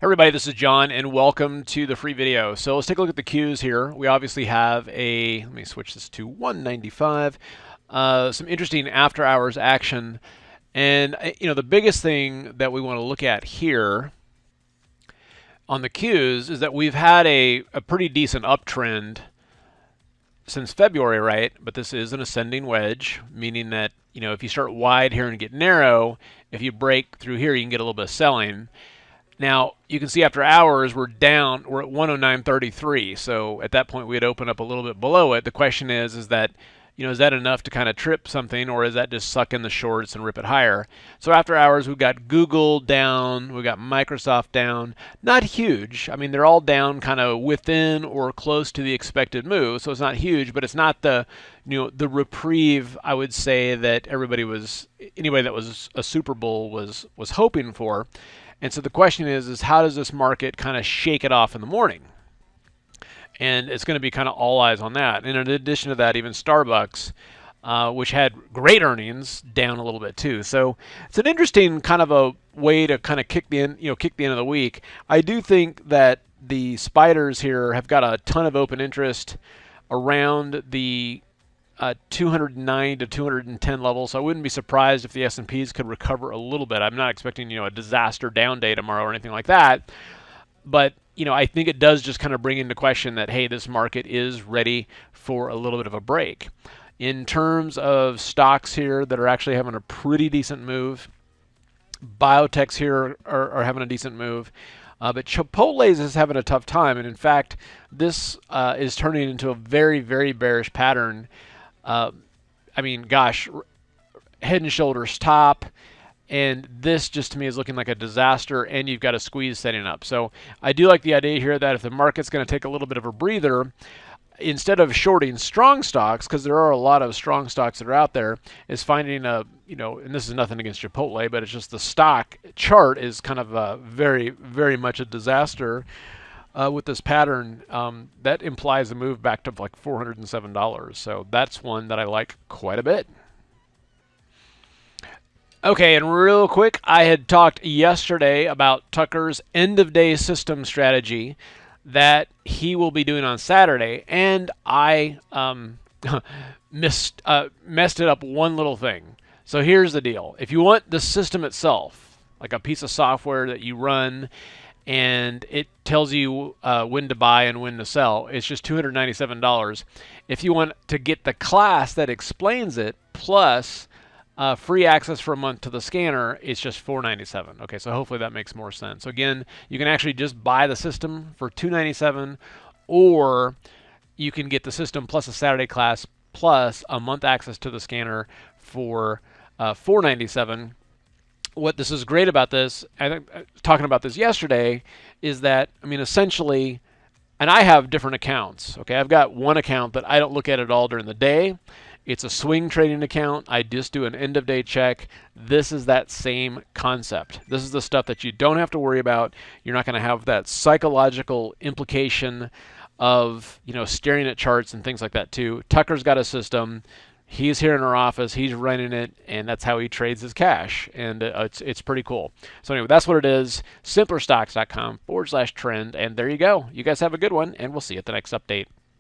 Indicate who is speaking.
Speaker 1: Everybody, this is John, and welcome to the free video. So let's take a look at the Qs here. We obviously have let me switch this to 195, some interesting after hours action. And the biggest thing that we want to look at here on the Qs is that we've had a pretty decent uptrend since February, right? But this is an ascending wedge, meaning that, if you start wide here and get narrow, if you break through here, you can get a little bit of selling. Now, you can see after hours, we're at 109.33. So at that point, we had opened up a little bit below it. The question is that, is that enough to kind of trip something, or is that just suck in the shorts and rip it higher? So after hours, we've got Google down, we've got Microsoft down. Not huge. I mean, they're all down kind of within or close to the expected move. So it's not huge, but it's not the, the reprieve, I would say, that anybody that was a Super Bowl was hoping for. And so the question is how does this market kind of shake it off in the morning? And it's going to be kind of all eyes on that. And in addition to that, even Starbucks, which had great earnings, down a little bit too. So it's an interesting kind of a way to kind of kick the end of the week. I do think that the spiders here have got a ton of open interest around the 209 to 210 level, so I wouldn't be surprised if the S&Ps could recover a little bit. I'm not expecting a disaster down day tomorrow or anything like that, but I think it does just kind of bring into question that, hey, this market is ready for a little bit of a break. In terms of stocks here that are actually having a pretty decent move, biotechs here are having a decent move. But Chipotle's is having a tough time, and in fact, this is turning into a very, very bearish pattern. I mean, gosh, head and shoulders top, and this just to me is looking like a disaster, and you've got a squeeze setting up. So I do like the idea here that if the market's going to take a little bit of a breather, instead of shorting strong stocks, because there are a lot of strong stocks that are out there, is finding and this is nothing against Chipotle, but it's just the stock chart is kind of very, very much a disaster. With this pattern, that implies a move back to like $407. So that's one that I like quite a bit. Okay, and real quick, I had talked yesterday about Tucker's end-of-day system strategy that he will be doing on Saturday, and I messed it up one little thing. So here's the deal. If you want the system itself, like a piece of software that you run, and it tells you when to buy and when to sell, it's just $297. If you want to get the class that explains it, plus free access for a month to the scanner, it's just $497. Okay, so hopefully that makes more sense. So again, you can actually just buy the system for $297, or you can get the system plus a Saturday class plus a month access to the scanner for $497. What this is great about this, I think talking about this yesterday, is that, essentially, and I have different accounts. Okay, I've got one account that I don't look at all during the day. It's a swing trading account. I just do an end of day check. This is that same concept. This is the stuff that you don't have to worry about. You're not going to have that psychological implication of, staring at charts and things like that too. Tucker's got a system. He's here in our office, he's running it, and that's how he trades his cash, and it's pretty cool. So anyway, that's what it is, simplerstocks.com/trend, and there you go. You guys have a good one, and we'll see you at the next update.